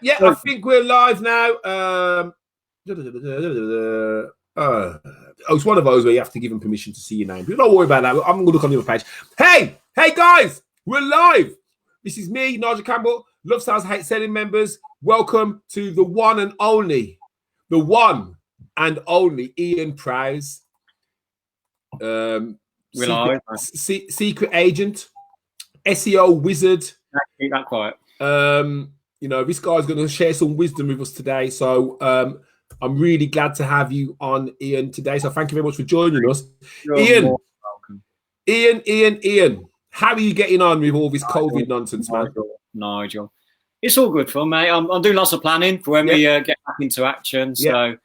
I think we're live now. It's one of those where you have to give them permission to see your name. But don't worry about that. I'm going to look on the other page. Hey guys, we're live. This is me, Nigel Campbell, Love Sales Hate Selling members. Welcome to the one and only Ian Prowse. Secret agent, SEO wizard. Keep that quiet. This guy's going to share some wisdom with us today. So I'm really glad to have you on, Ian, today. So thank you very much for joining us. Ian, how are you getting on with all this COVID nonsense, man? Nigel. It's all good fun, mate. I'm doing lots of planning for when we get back into action. So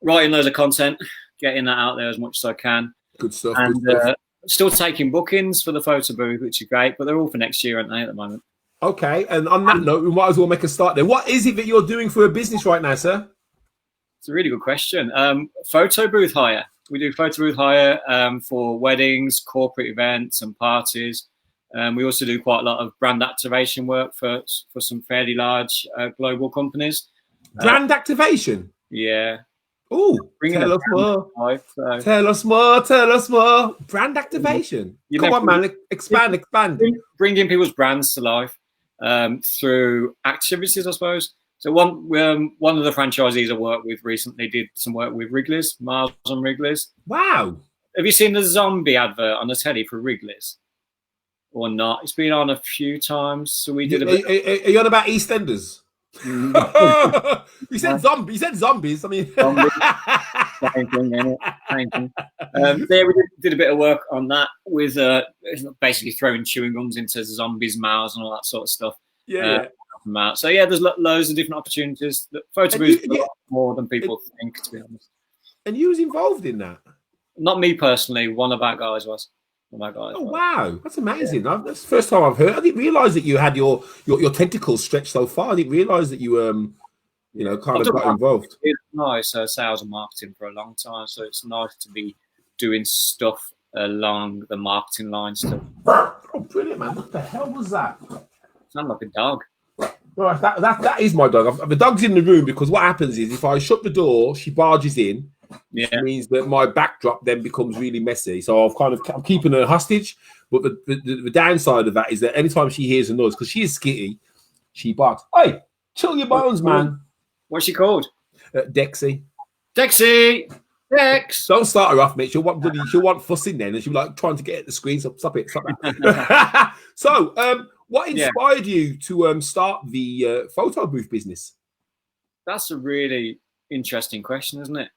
writing loads of content, getting that out there as much as I can. Good stuff. And still taking bookings for the photo booth, which is great, but they're all for next year, aren't they, at the moment? Okay, and on that note, we might as well make a start there. What is it that you're doing for a business right now, sir? It's a really good question. Photo booth hire. We do photo booth hire for weddings, corporate events and parties. We also do quite a lot of brand activation work for some fairly large global companies. Brand activation? Yeah. Oh, tell us more. Brand activation. Come on, man. Expand. Bringing people's brands to life through activities, I suppose. So one of the franchisees I worked with recently did some work with Wrigley's, Miles on Wrigley's. Wow. Have you seen the zombie advert on the telly for Wrigley's? Or not? It's been on a few times. So we did a bit. Are you on about EastEnders? You said zombies. I mean, same thing, innit? Same thing. There we did a bit of work on that with basically throwing chewing gums into zombies' mouths and all that sort of stuff. So there's loads of different opportunities. Photo booths a lot more than people think, to be honest. And you was involved in that? Not me personally. One of our guys was. Wow, that's amazing. That's the first time I've heard. I didn't realise that you had your tentacles stretched so far. I didn't realise that you kind of got involved. It's nice sales and marketing for a long time, so it's nice to be doing stuff along the marketing line still. Oh, brilliant, man! What the hell was that? Sound like a dog. Right, that is my dog. The dog's in the room because what happens is if I shut the door, she barges in. Which means that my backdrop then becomes really messy. So I'm keeping her hostage. But the downside of that is that anytime she hears a noise, because she is skitty, she barks. Hey, chill your bones, man. What's she called? Dexy. Dexy. Dex. Don't start her off, mate. She'll want fussing then, and she'll be like trying to get at the screen. So stop that. So, what inspired you to start the photo booth business? That's a really interesting question, isn't it?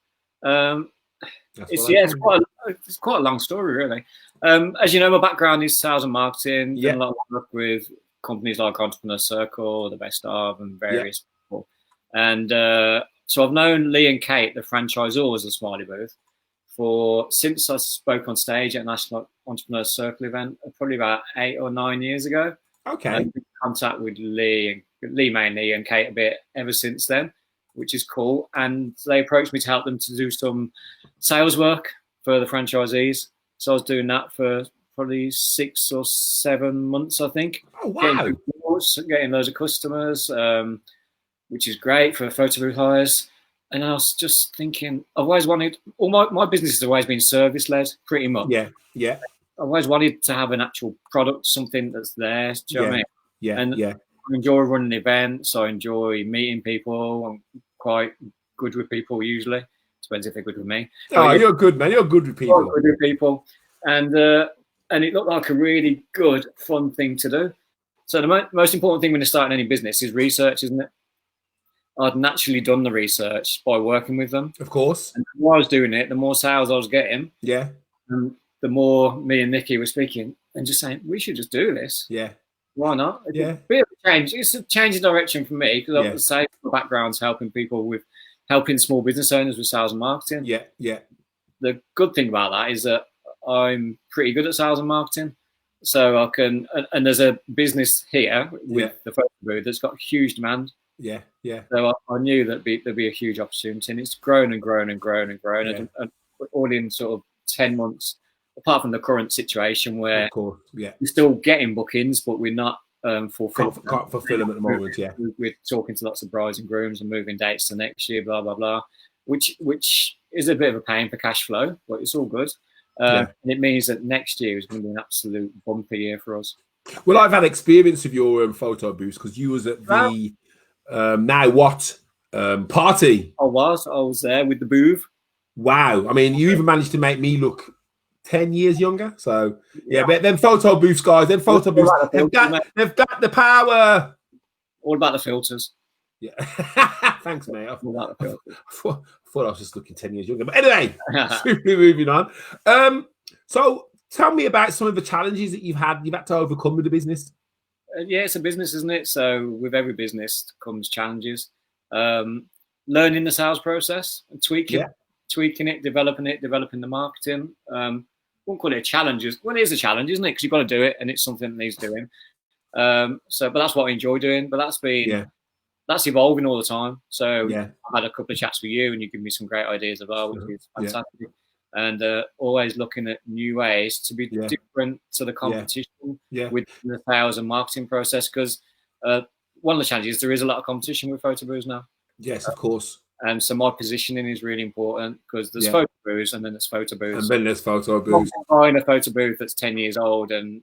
It's quite a long story, really. As you know, my background is sales and marketing. Done a lot of work with companies like Entrepreneur Circle, The Best Of, and various people. And so I've known Lee and Kate, the franchisors of Smiley Booth, since I spoke on stage at a National Entrepreneur Circle event, probably about 8 or 9 years ago. Okay. I've been in contact with Lee mainly, and Kate a bit ever since then, which is cool. And they approached me to help them to do some sales work for the franchisees. So I was doing that for probably 6 or 7 months, I think. Oh, wow. Getting loads of customers, which is great for photo booth hires. And I was just thinking, I've always wanted, my business has always been service-led, pretty much. Yeah. I've always wanted to have an actual product, something that's there. Do you know what I mean? Yeah. I enjoy running events. I enjoy meeting people. I'm quite good with people usually. Depends if they're good with me. You're good, man. You're good with people. Good with people, and it looked like a really good, fun thing to do. So the most important thing when you're starting any business is research, isn't it? I'd naturally done the research by working with them, of course. And the more I was doing it, the more sales I was getting. Yeah. And the more me and Nikki were speaking and just saying, we should just do this. Yeah. Why not? It's a bit of a change. It's a change in direction for me because I would say my background's helping people with helping small business owners with sales and marketing. Yeah. The good thing about that is that I'm pretty good at sales and marketing. So I can, and there's a business here with the photo booth that's got huge demand. Yeah. So I knew that there'd be a huge opportunity, and it's grown and grown and grown and grown, and all in sort of 10 months. Apart from the current situation where we're still getting bookings, but we're not fulfill. Can't fulfill them at the moment. Yeah, we're talking to lots of brides and grooms and moving dates to next year, blah blah blah, which is a bit of a pain for cash flow, but it's all good. And it means that next year is going to be an absolute bumper year for us. Well, I've had experience of your photo booths because you was at the Now What party. I was there with the booth. Wow. I mean, you even managed to make me look 10 years younger. So yeah, but them photo booths, guys, they've got the power. All about the filters. Yeah. Thanks, mate. I thought I was just looking 10 years younger. But anyway, swiftly moving on. So tell me about some of the challenges that you've had to overcome with the business. Yeah, it's a business, isn't it? So with every business comes challenges. Learning the sales process and tweaking it, developing the marketing. Won't call it a challenge. Well, it is a challenge, isn't it? Because you've got to do it, and it's something that needs doing. But that's what I enjoy doing. But that's evolving all the time. So I've had a couple of chats with you, and you give me some great ideas as well, which is fantastic. And always looking at new ways to be different to the competition with the sales and marketing process. Because one of the challenges, there is a lot of competition with photo booths now. Yes, of course. And so my positioning is really important because there's photo booths and then there's photo booths. And then there's photo booths. Buying a photo booth that's 10 years old and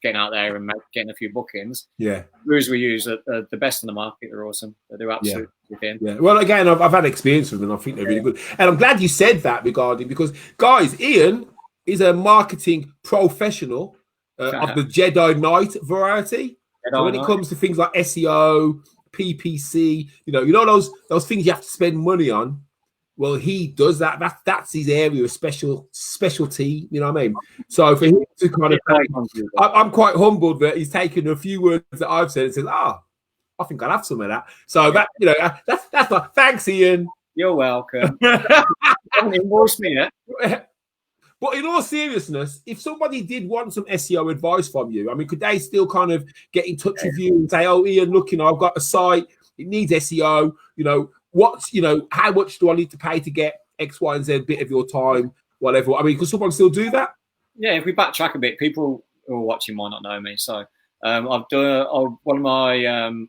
getting out there and getting a few bookings. Yeah. Booths we use are the best in the market. They're awesome. They're absolutely within. Yeah. Well, again, I've had experience with them and I think they're really good. And I'm glad you said that because, guys, Ian is a marketing professional of the Jedi Knight variety. So when it comes to things like SEO, PPC, you know those things you have to spend money on. Well, he does that. That's his area of specialty. You know what I mean? So for him to kind of, I'm quite humbled that he's taken a few words that I've said and says, I think I'll have some of that. So that's like, thanks, Ian. You're welcome. You haven't invoiced me yet. But in all seriousness, if somebody did want some SEO advice from you, I mean, could they still kind of get in touch with you and say, "Oh, Ian, look, I've got a site. It needs SEO. How much do I need to pay to get X, Y, and Z bit of your time, whatever." I mean, could someone still do that? Yeah, if we backtrack a bit, people who are watching might not know me. So I've done one of my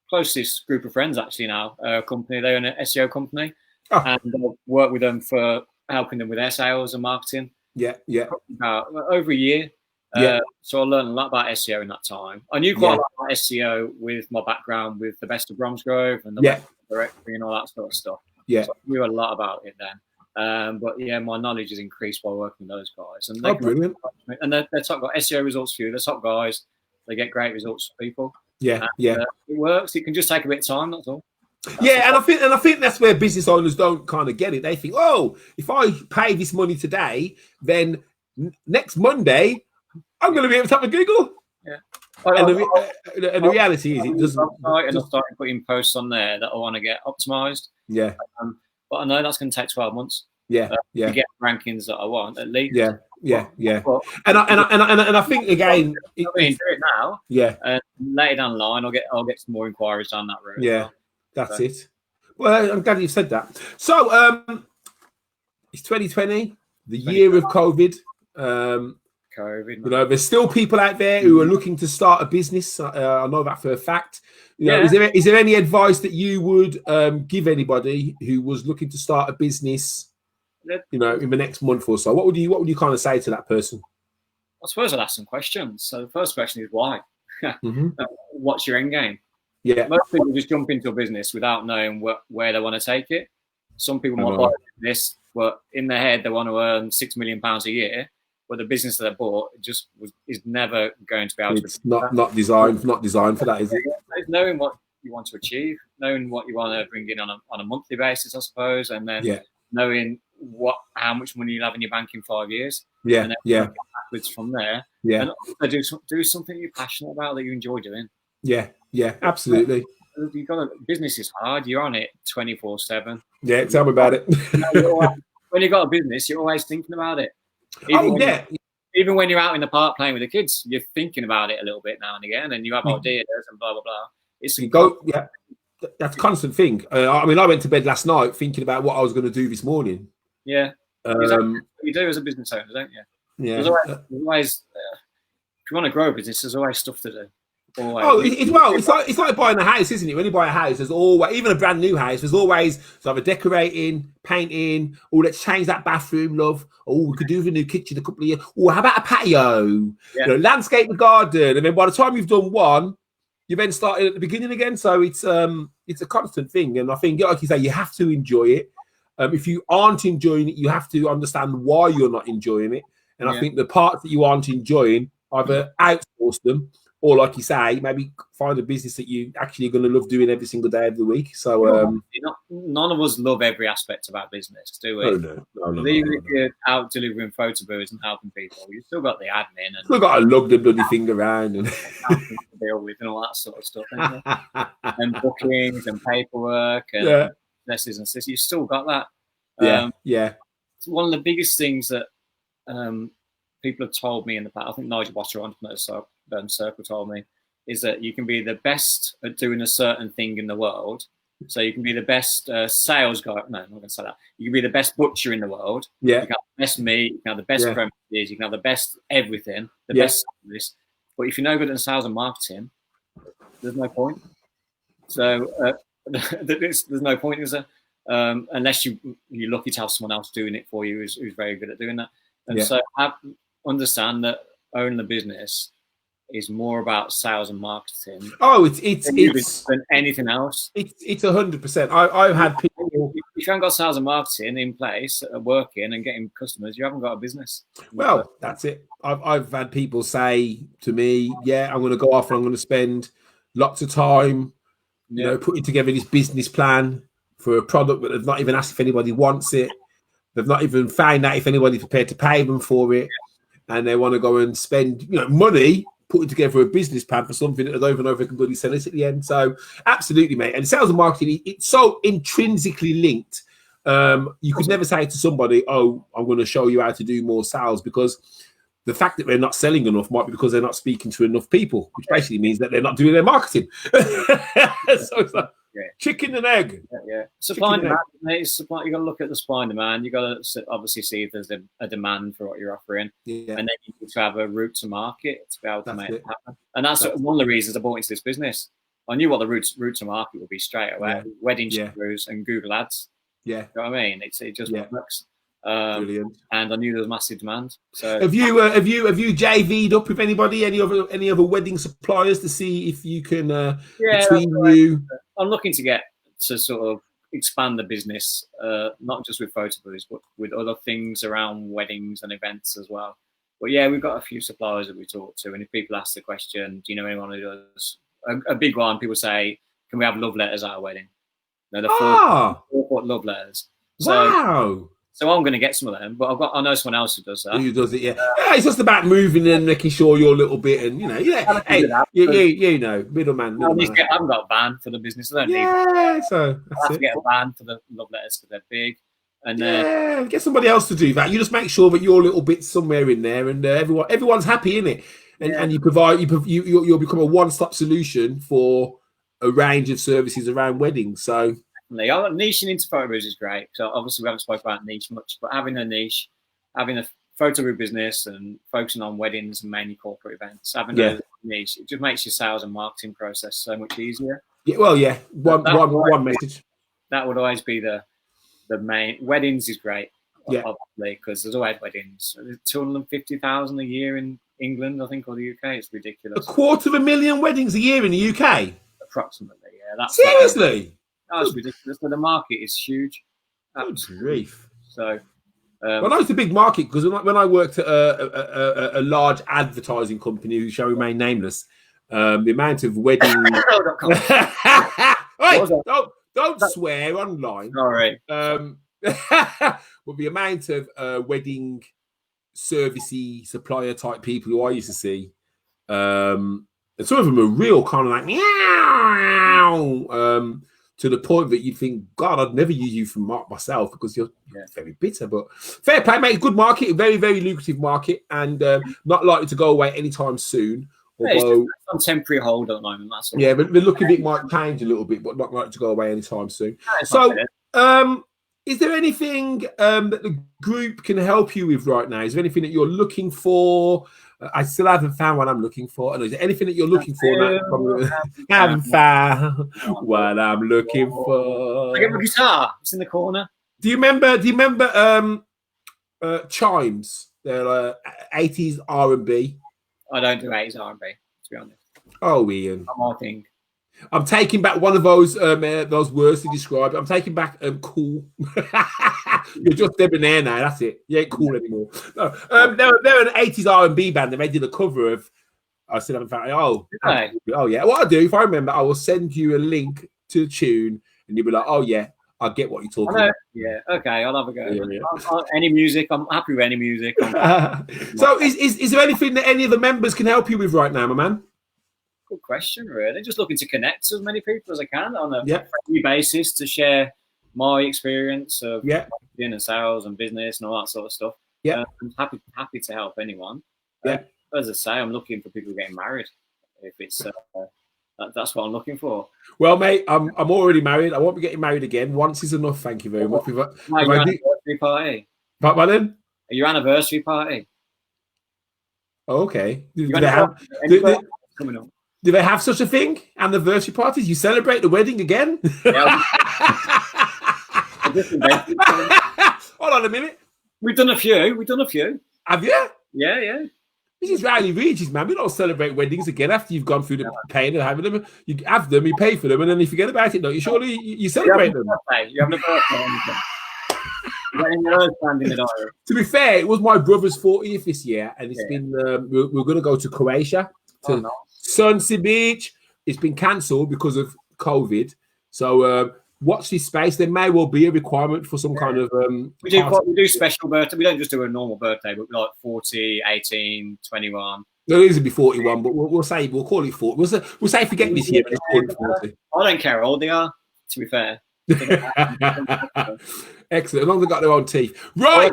closest group of friends actually now, a company. They own an SEO company, and I've worked with them for helping them with their sales and marketing. About over a year. So I learned a lot about SEO in that time. I knew quite a lot about SEO with my background with the Best of Bromsgrove and the Web Directory and all that sort of stuff. So I knew a lot about it then. But my knowledge has increased by working with those guys. And brilliant. And they're top guys. SEO results for you. They're top guys. They get great results for people. It works. It can just take a bit of time. That's all. And I think that's where business owners don't kind of get it. They think, if I pay this money today, then next Monday I'm going to be able to have a Google. And the reality is, it doesn't. And I started putting posts on there that I want to get optimized. But I know that's going to take 12 months. To get rankings that I want at least. But, and I think again, do it now. And later down the line, I'll get some more inquiries down that road. That's it. Well, I'm glad you said that. So, it's 2020, the year of COVID. There's still people out there who are looking to start a business. I know that for a fact. Is there any advice that you would give anybody who was looking to start a business, in the next month or so? What would you kind of say to that person? I suppose I'd ask some questions. So the first question is why? What's your end game? Most people just jump into a business without knowing where they want to take it. Some people might buy this, but in their head they want to earn £6 million a year. But the business that they bought is never going to be able to. It's not designed for that, is it? It's knowing what you want to achieve, knowing what you want to bring in on a monthly basis, I suppose, and then knowing how much money you'll have in your bank in 5 years. And then backwards from there. And also do something you're passionate about that you enjoy doing. Absolutely. Business is hard. You're on it 24/7. Tell me about it. When you've got a business, you're always thinking about it. Even when you're out in the park playing with the kids, you're thinking about it a little bit now and again, and you have ideas and blah blah blah. That's a constant thing. I went to bed last night thinking about what I was going to do this morning. Exactly. You do as a business owner, don't you? There's always if you want to grow a business, there's always stuff to do. It's like buying a house, isn't it? When you buy a house, there's always, even a brand new house, there's always either decorating, painting, or let's change that bathroom, love. Oh, we could do with a new kitchen a couple of years. Oh, how about a patio? Landscape the garden, and then by the time you've done one, you then start at the beginning again. So it's a constant thing, and I think, like you say, you have to enjoy it. If you aren't enjoying it, you have to understand why you're not enjoying it. And I think the parts that you aren't enjoying, either outsource them, or like you say, maybe find a business that you actually are going to love doing every single day of the week. So none of us love every aspect of our business, do we? Even if you're out delivering photo booths and helping people, you've still got the admin and still got to lug the bloody thing around and deal with and all that sort of stuff, and bookings and paperwork and messes and stuff. You've still got that. It's one of the biggest things that people have told me in the past. I think Nigel Watcher, Entrepreneurs Circle, told me is that you can be the best at doing a certain thing in the world. So you can be the best sales guy. No, I'm not going to say that. You can be the best butcher in the world. You can have the best meat. You can have the best premises. You can have the best everything. The best service. But if you're no good at sales and marketing, there's no point. So there's no point, is there? Unless you're lucky to have someone else doing it for you who's very good at doing that. And so understand that owning the business is more about sales and marketing. It's than anything else. It's 100%. I've had people. If you haven't got sales and marketing in place, working and getting customers, you haven't got a business. Well, that's it. I've had people say to me, I'm going to go off and I'm going to spend lots of time, putting together this business plan for a product that they've not even asked if anybody wants it. They've not even found out if anybody's prepared to pay them for it. And they want to go and spend, money putting together a business plan for something that they don't even know if they can bloody sell it at the end. So absolutely, mate. And sales and marketing, it's so intrinsically linked. You could never say to somebody, oh, I'm going to show you how to do more sales, because the fact that they're not selling enough might be because they're not speaking to enough people, which basically means that they're not doing their marketing. So it's like chicken and egg. Supply and demand. You've got to look at the supply and demand. You've got to obviously see if there's a demand for what you're offering. And then you need to have a route to market to be able to make it happen. And that's one of the reasons I bought into this business. I knew what the route to market would be straight away. Wedding showrooms and Google Ads. You know what I mean? It just works. Brilliant. And I knew there was massive demand. So have you JV'd up with anybody, any other wedding suppliers to see if you can between you? I'm looking to get to sort of expand the business, not just with photo booths, but with other things around weddings and events as well. But we've got a few suppliers that we talk to, and if people ask the question, do you know anyone who does a big one? People say, can we have love letters at our wedding? The 4-foot love letters. Wow. So I'm going to get some of them, but I know someone else who does that. Who does it? It's just about moving and making sure you're a little bit, and middleman. I haven't got a van for the business. I don't need. So I have to get a van for the love letters because they're big. And get somebody else to do that. You just make sure that your little bit's somewhere in there, and everyone's happy in it, and you'll become a one-stop solution for a range of services around weddings. So. Niching into photo booths is great. So obviously we haven't spoken about niche much, but having a niche, having a photo booth business and focusing on weddings and mainly corporate events, having a niche, it just makes your sales and marketing process so much easier. One message. That would always be the main. Weddings is great, obviously, because there's always weddings. There's 250,000 a year in England, I think, or the UK. It's ridiculous. 250,000 weddings a year in the UK? Approximately, That's seriously? That's ridiculous. But the market is huge. Absolutely. So, well, that was a big market because when I worked at a large advertising company who shall remain nameless, the amount of wedding. Don't swear online. All right. Well, the amount of wedding servicey supplier type people who I used to see, and some of them are real kind of like meow. To the point that you think, God, I'd never use you for myself because you're very bitter. But fair play, mate. Good market, very, very lucrative market, and not likely to go away anytime soon. Although it's on temporary hold at the moment. That's all. But the look of it might change a little bit, but not likely to go away anytime soon. So, Is there anything that the group can help you with right now? Is there anything that you're looking for? I still haven't found what I'm looking for. And is there anything that you're looking for? Haven't found what I'm looking for. I get my guitar. It's in the corner. Do you remember Chimes? They're 80s R&B. I don't do 80s R&B, to be honest. Oh, Ian. I think. I'm taking back one of those words to describe it. I'm taking back cool. You're just debonair now. That's it. You ain't cool anymore. No, they're an 80s R&B band. They did a cover of. I still haven't found it. Oh yeah. What I'll do, if I remember, I will send you a link to the tune, and you'll be like, oh yeah, I get what you're talking about. Yeah. Okay, I'll have a go. Yeah. Any music, I'm happy with any music. So, is there anything that any of the members can help you with right now, my man? Good question, really. Just looking to connect to as many people as I can on a friendly basis to share my experience of marketing and sales and business and all that sort of stuff. Yeah, I'm happy to help anyone. Yeah, as I say, I'm looking for people getting married. If it's that's what I'm looking for. Well, mate, I'm already married. I won't be getting married again. Once is enough. Thank you very much. Your anniversary party. Pardon? Your anniversary party. Oh, okay. Coming up. Do they have such a thing? Anniversary parties? You celebrate the wedding again? Yeah. Hold on a minute. We've done a few. Have you? Yeah. This is Riley Regis, man. We don't celebrate weddings again after you've gone through the pain of having them. You have them, you pay for them, and then you forget about it. No, you surely you celebrate them. You have a birthday. To be fair, it was my brother's 40th this year, and it's been we're going to go to Croatia to Sunset Beach. It's been cancelled because of COVID. So watch this space. There may well be a requirement for some kind of we do special birthday. We don't just do a normal birthday, but like 40, 18, 21. No, it is be 41, but we'll call it 40. We'll say forget this year, just call it 40. I don't care how old they are, to be fair. Excellent. As long as they've got their own teeth. Right.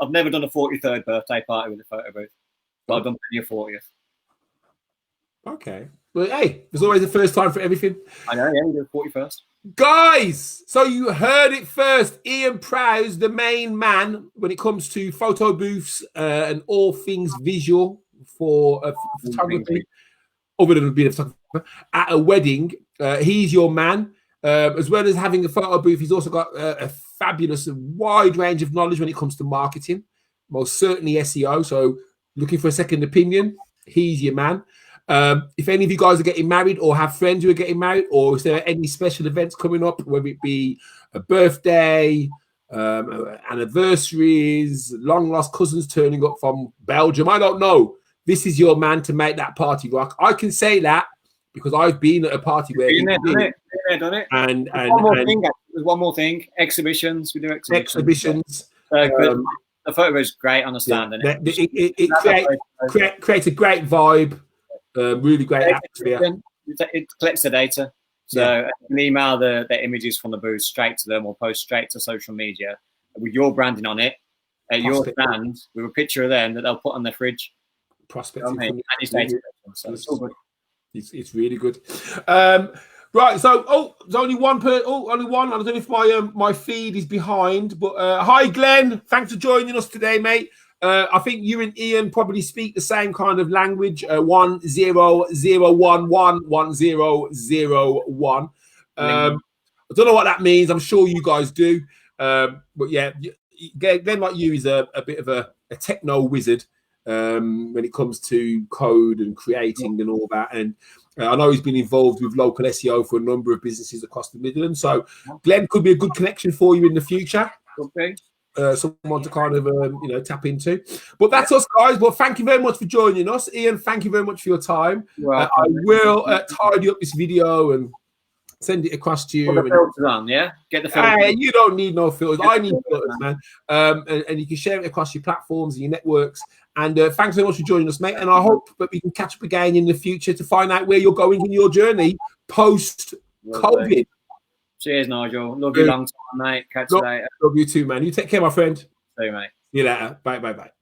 I've never done a 43rd birthday party with a photo booth, but I've done plenty of 40th. Okay. Well, hey, there's always a first time for everything. I know, we do 41st. Guys, so you heard it first. Ian Prowse, the main man when it comes to photo booths and all things visual for photography, other than being a photographer at a wedding. He's your man. As well as having a photo booth, he's also got a fabulous wide range of knowledge when it comes to marketing, most certainly SEO. So looking for a second opinion, he's your man. If any of you guys are getting married or have friends who are getting married, or is there any special events coming up, whether it be a birthday, anniversaries, long lost cousins turning up from Belgium, I don't know. This is your man to make that party rock. I can say that because I've been at a party where done it. And one more thing. Exhibitions. We do exhibitions. The photo is great on the stand. It creates a great vibe. Really great atmosphere. It collects the data. So you can email the images from the booth straight to them or post straight to social media with your branding on it at your stand with a picture of them that they'll put on their fridge. Prospective. It's really good. Right, so there's only one. Only one. I don't know if my feed is behind, but hi Glenn, thanks for joining us today, mate. I think you and Ian probably speak the same kind of language. 10011001. I don't know what that means. I'm sure you guys do. But yeah, Glenn, like you, is a bit of a techno wizard when it comes to code and creating and all that. And I know he's been involved with local SEO for a number of businesses across the Midlands. So Glenn could be a good connection for you in the future. Okay. Someone to kind of tap into. But that's us, guys. Well, thank you very much for joining us. Ian, thank you very much for your time. I will tidy up this video and send it across to you. Put the filters on, yeah? Get the filters. Hey, you don't need no filters. I need filters, man. And you can share it across your platforms and your networks. And thanks very much for joining us, mate. And I hope that we can catch up again in the future to find out where you're going in your journey post-COVID. Cheers, Nigel. Love you long time, mate. Catch you later. Love you too, man. You take care, my friend. See you, mate. See you later. Bye, bye, bye.